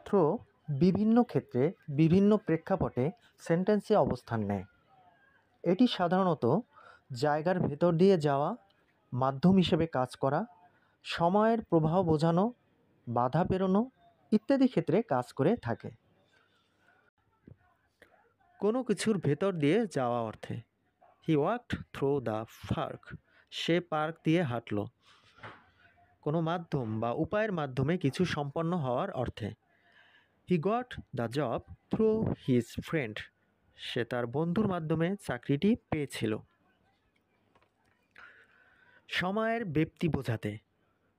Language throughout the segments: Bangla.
থ্রো বিভিন্ন ক্ষেত্রে বিভিন্ন প্রেক্ষাপটে সেন্টেন্সে অবস্থান নেয়। এটি সাধারণত জায়গার ভেতর দিয়ে যাওয়া, মাধ্যম হিসেবে কাজ করা, সময়ের প্রবাহ বোঝানো, বাধা পেরোনো ইত্যাদি ক্ষেত্রে কাজ করে থাকে। কোনো কিছুর ভেতর দিয়ে যাওয়া অর্থে he walked through the park, সে পার্ক দিয়ে হাঁটল। কোনো মাধ্যম বা উপায়ের মাধ্যমে কিছু সম্পন্ন হওয়ার অর্থে he got the job through his friend, সে তার বন্ধুর মাধ্যমে চাকরিটি পেয়েছিল। সময়ের ব্যাপ্তি বোঝাতে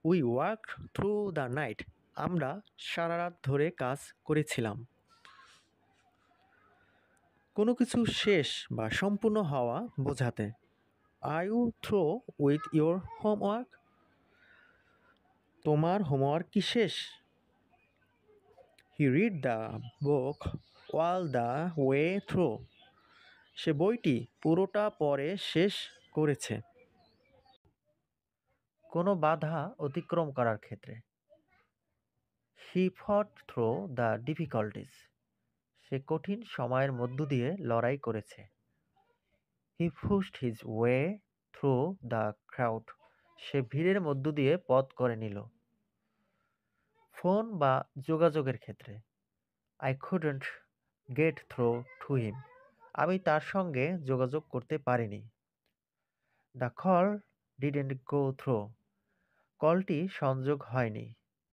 we work through the night, আমরা সারা রাত ধরে কাজ করেছিলাম। কোনো কিছু শেষ বা সম্পূর্ণ হওয়া বোঝাতে are you through with your homework, তোমার হোমওয়ার্ক কি শেষ? He read the book all the way through, সে বইটি পুরোটা পড়ে শেষ করেছে। কোনো বাধা অতিক্রম করার ক্ষেত্রে হি ফট থ্রু দ্য ডিফিকাল্টিস, সে কঠিন সময়ের মধ্য দিয়ে লড়াই করেছে। He pushed his way through the crowd, সে ভিড়ের মধ্য দিয়ে পথ করে নিল। ফোন বা যোগাযোগের ক্ষেত্রে I couldn't gate through to him, আমি তার সঙ্গে যোগাযোগ করতে পারিনি। The call didn't go through, কলটি সংযোগ হয়নি।